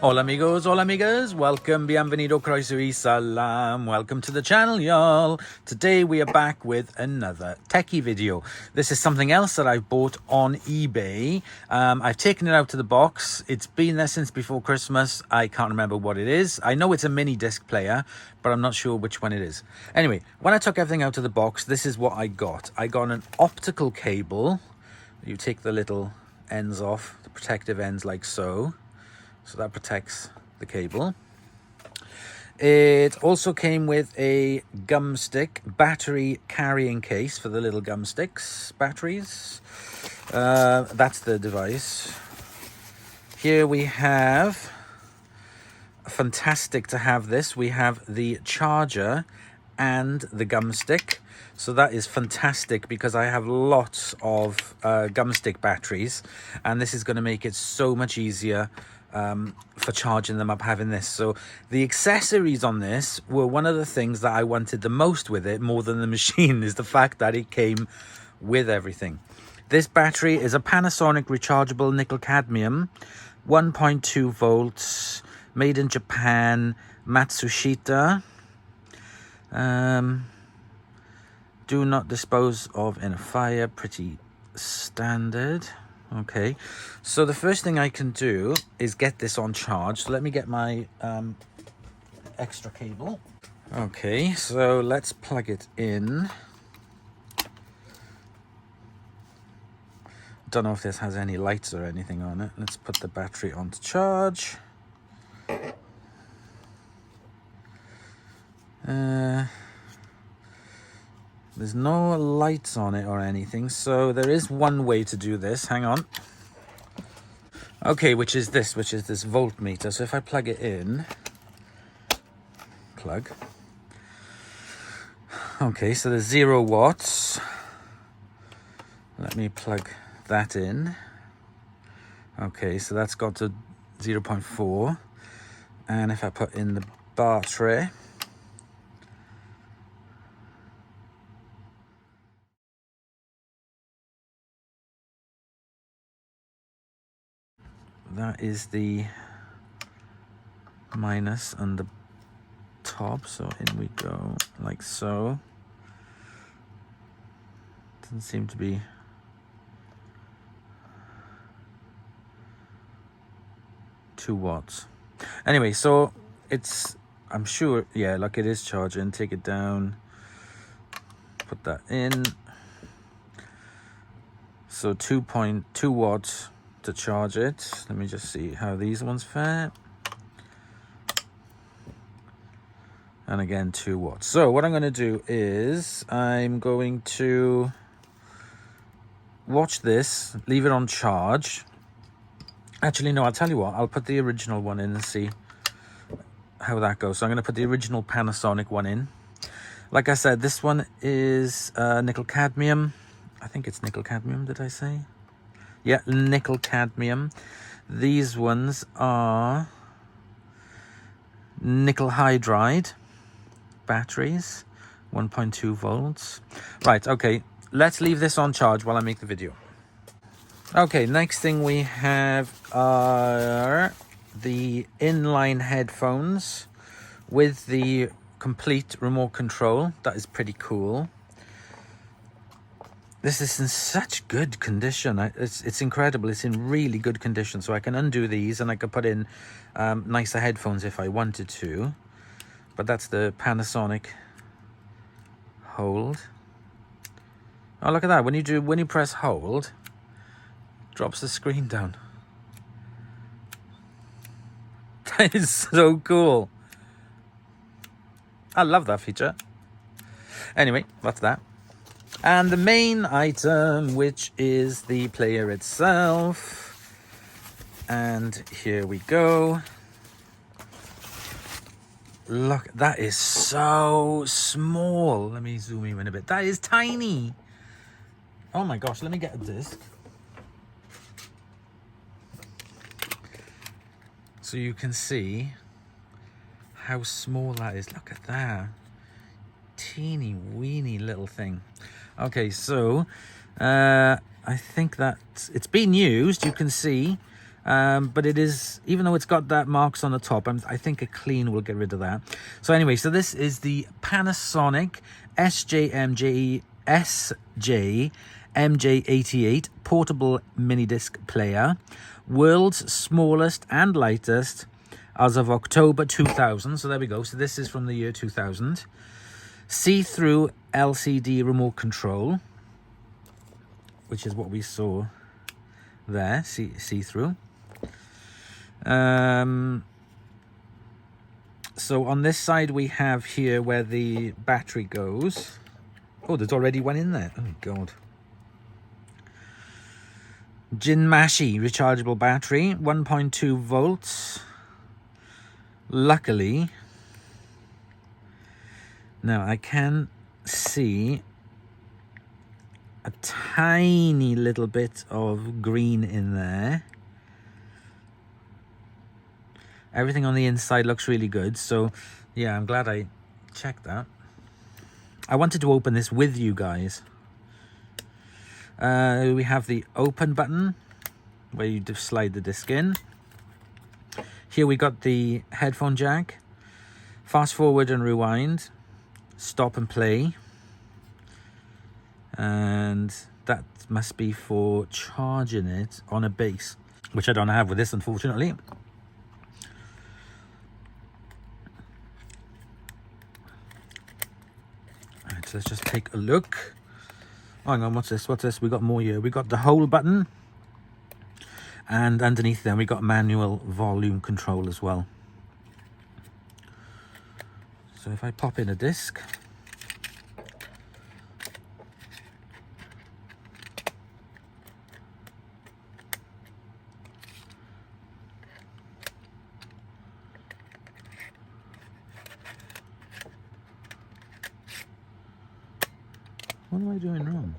Hola amigos, hola amigas, welcome, bienvenido, croeso y salam, welcome to the channel y'all. Today we are back with another techie video. This is something else that I've bought on eBay. I've taken it out of the box. It's been there since before Christmas. I can't remember what it is. I know it's a mini disc player, but I'm not sure which one it is. Anyway, when I took everything out of the box, this is what I got. I got an optical cable. You take the little ends off, the protective ends like so. So that protects the cable. It also came with a gum stick battery carrying case for the little gum sticks batteries. That's the device. Here we have, fantastic to have this, we have the charger and the gum stick. So that is fantastic because I have lots of gum stick batteries, and this is going to make it so much easier for charging them up, having this. So the accessories on this were one of the things that I wanted the most with it, more than the machine, is the fact that it came with everything. This battery is a Panasonic rechargeable nickel cadmium, 1.2 volts, made in Japan, Matsushita. Do not dispose of in a fire, pretty standard. Okay, so the first thing I can do is get this on charge. So let me get my extra cable. Okay, so let's plug it in. Don't know if this has any lights or anything on it. Let's put the battery on to charge. There's no lights on it or anything, so there is one way to do this. Hang on. Okay, which is this voltmeter. So if I plug it in, plug. Okay, so there's 0 watts. Let me plug that in. Okay, so that's got to 0.4. And if I put in the battery, that is the minus and the top, so in we go like so. Doesn't seem to be two watts. Anyway, so it's, I'm sure, yeah, like it is charging. Take it down, put that in. So 2.2 watts to charge it. Let me just see how these ones fare. And again, 2 watts. So what I'm going to do is I'm going to watch this, leave it on charge. Actually, no, I'll tell you what, I'll put the original one in and see how that goes. So I'm going to put the original Panasonic one in. Like I said, this one is nickel cadmium. I think it's nickel cadmium, did I say? Yeah, nickel cadmium. These ones are nickel hydride batteries, 1.2 volts. Right, okay, let's leave this on charge while I make the video. Okay, next thing we have are the inline headphones with the complete remote control. That is pretty cool. This is in such good condition. It's incredible. It's in really good condition. So I can undo these and I can put in nicer headphones if I wanted to. But that's the Panasonic hold. Oh, look at that. When you press hold, it drops the screen down. That is so cool. I love that feature. Anyway, that's that. And the main item, which is the player itself. And here we go. Look, that is so small. Let me zoom in a bit. That is tiny. Oh my gosh, let me get a disc. So you can see how small that is. Look at that. Teeny weeny little thing. Okay, so I think that it's been used. You can see But it is, even though it's got that marks on the top, I think a clean will get rid of that. So anyway, so this is the Panasonic SJ-MJ88 portable mini disc player, world's smallest and lightest as of October 2000. So there we go. So this is from the year 2000. See-through LCD remote control, which is what we saw there, see-through. So on this side we have here where the battery goes. Oh, there's already one in there. Oh god. Jinmashi rechargeable battery, 1.2 volts. Luckily, now I can see a tiny little bit of green in there. Everything on the inside looks really good. So yeah, I'm glad I checked that. I wanted to open this with you guys. We have the open button where you just slide the disc in. Here we got the headphone jack, fast forward and rewind, stop and play. And that must be for charging it on a base, which I don't have with this, unfortunately. Alright, so let's just take a look. Oh, hang on, what's this? What's this? We got more here. We got the hold button, and underneath them we got manual volume control as well. So if I pop in a disc, what am I doing wrong?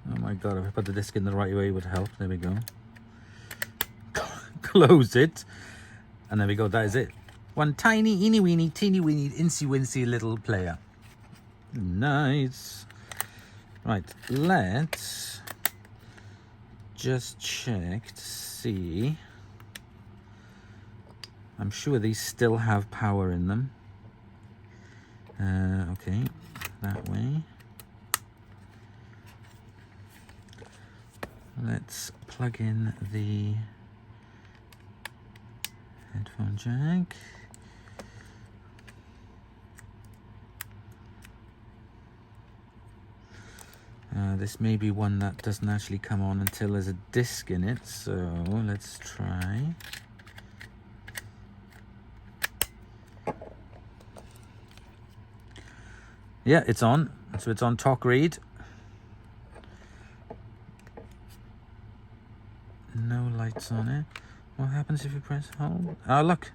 Oh my god, if I put the disc in the right way it would help. There we go. Close it, and there we go. That is it. One tiny, teeny weeny, insy wincy little player. Nice. Right, let's just check to see. I'm sure these still have power in them. Okay, that way. Let's plug in the headphone jack. This may be one that doesn't actually come on until there's a disc in it, so let's try. Yeah, it's on. So it's on talk read. No lights on it. What happens if you press hold? Oh, look.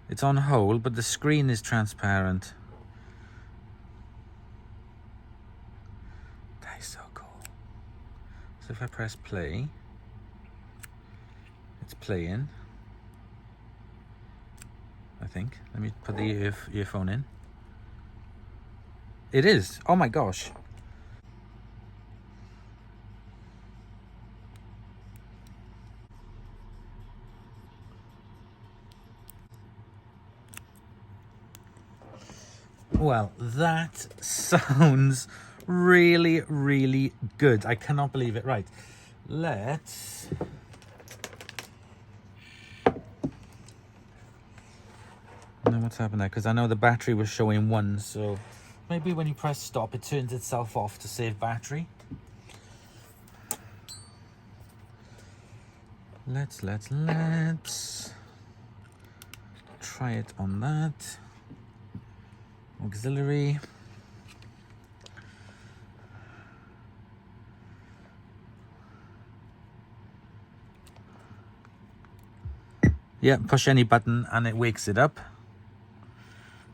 It's on hold, but the screen is transparent. That is so cool. So if I press play, it's playing, I think. Let me put the earphone in. It is. Oh my gosh. Well, that sounds really, really good. I cannot believe it. Right, let's... I don't know what's happened there, because I know the battery was showing 1, so maybe when you press stop, it turns itself off to save battery. Let's try it on that. Auxiliary. Yeah, push any button and it wakes it up.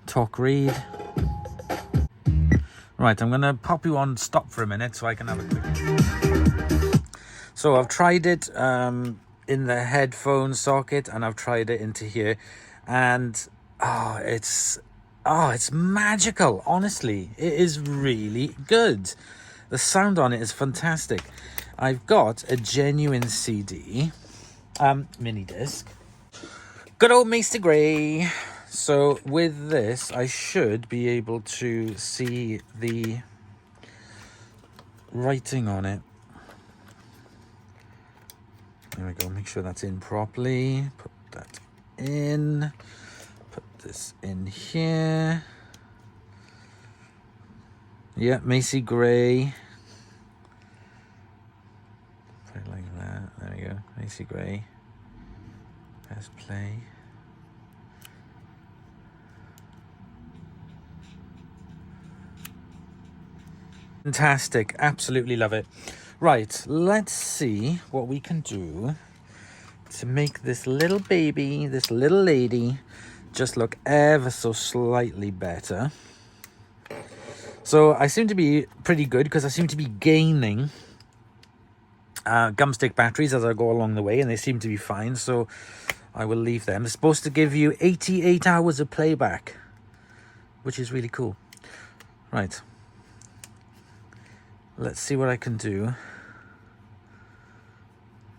talk read. Right, I'm going to pop you on stop for a minute so I can have a quick... So I've tried it in the headphone socket, and I've tried it into here, and it's magical. Honestly, it is really good. The sound on it is fantastic. I've got a genuine CD, mini disc. Good old Mr. Grey. So with this, I should be able to see the writing on it. There we go. Make sure that's in properly. Put that in. Put this in here. Yeah, Macy Gray. Put it like that. There we go. Macy Gray. Press play. Fantastic. Absolutely love it. Right, let's see what we can do to make this little baby, this little lady, just look ever so slightly better. So I seem to be pretty good because I seem to be gaining gumstick batteries as I go along the way, and they seem to be fine, so I will leave them. They're supposed to give you 88 hours of playback, which is really cool. Right. Let's see what I can do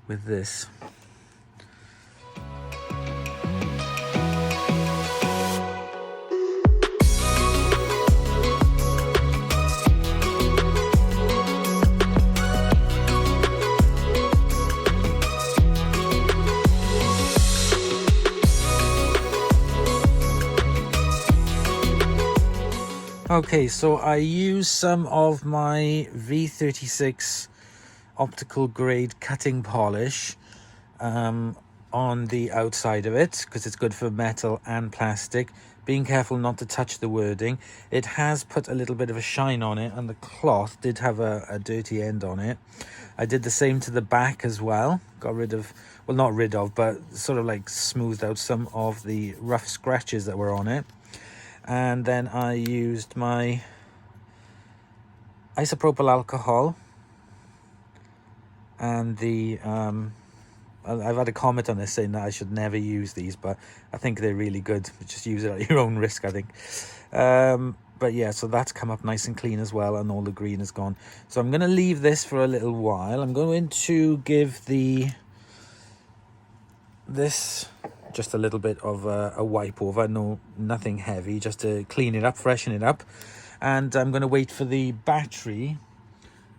with this. Okay, so I use some of my V36 optical grade cutting polish on the outside of it because it's good for metal and plastic. Being careful not to touch the wording. It has put a little bit of a shine on it, and the cloth did have a dirty end on it. I did the same to the back as well. Got rid of, well, not rid of, but sort of like smoothed out some of the rough scratches that were on it. And then I used my isopropyl alcohol and the I've had a comment on this saying that I should never use these, but I think they're really good. Just use it at your own risk, I think. But yeah, so that's come up nice and clean as well, and all the green is gone. So I'm going to leave this for a little while. I'm going to give this just a little bit of a wipe over. Nothing heavy, just to clean it up, freshen it up. And I'm going to wait for the battery.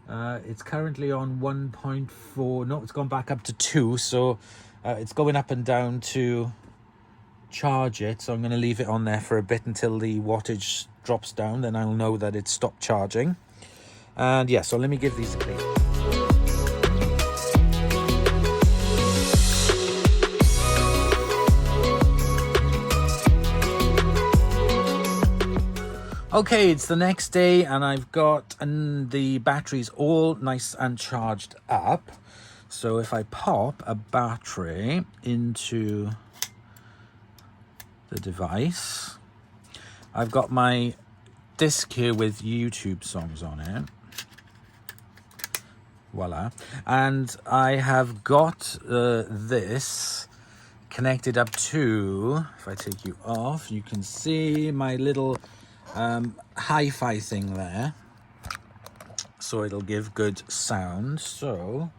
It's currently on 1.4. No, it's gone back up to 2. So it's going up and down to charge it. So I'm going to leave it on there for a bit until the wattage drops down. Then I'll know that it's stopped charging. And yeah, so let me give these a clean. Okay, it's the next day, and I've got the batteries all nice and charged up. So if I pop a battery into the device, I've got my disc here with YouTube songs on it. Voila. And I have got this connected up to, if I take you off, you can see my little hi-fi thing there, so it'll give good sound. So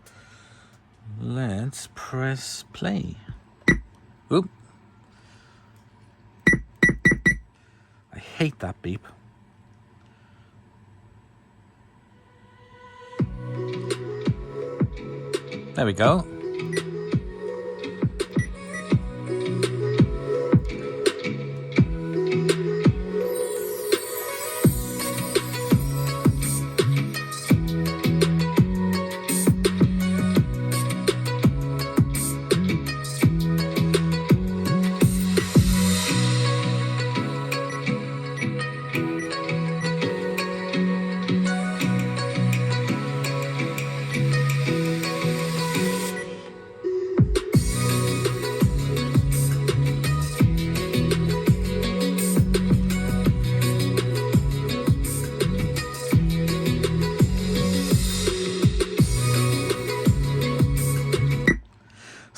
let's press play. Oop, I hate that beep. There we go.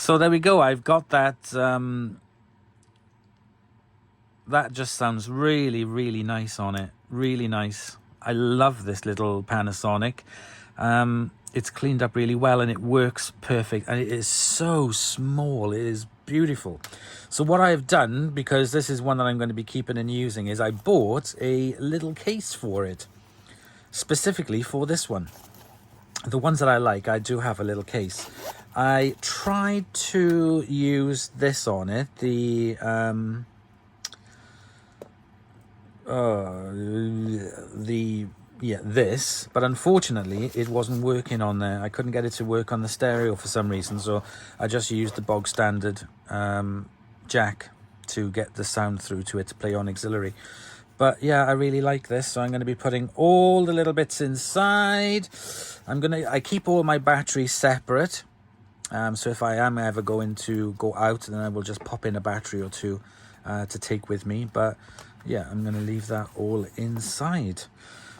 So there we go. I've got that. That just sounds really, really nice on it. Really nice. I love this little Panasonic. It's cleaned up really well and it works perfect. And it is so small. It is beautiful. So what I've done, because this is one that I'm going to be keeping and using, is I bought a little case for it. Specifically for this one. The ones that I like, I do have a little case. I tried to use this on it. This, but unfortunately it wasn't working on there. I couldn't get it to work on the stereo for some reason, so I just used the bog standard jack to get the sound through to it to play on auxiliary. But yeah, I really like this, so I'm going to be putting all the little bits inside. I keep all my batteries separate, so if I am ever going to go out, then I will just pop in a battery or two to take with me. But yeah, I'm going to leave that all inside.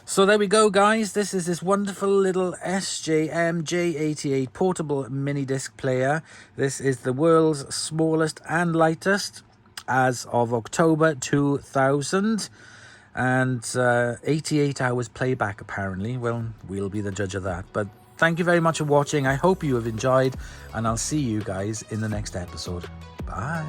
So there we go, guys. This is this wonderful little SJ-MJ88 portable mini disc player. This is the world's smallest and lightest as of October 2000. And 88 hours playback, apparently. Well, we'll be the judge of that. But thank you very much for watching. I hope you have enjoyed, and I'll see you guys in the next episode. Bye.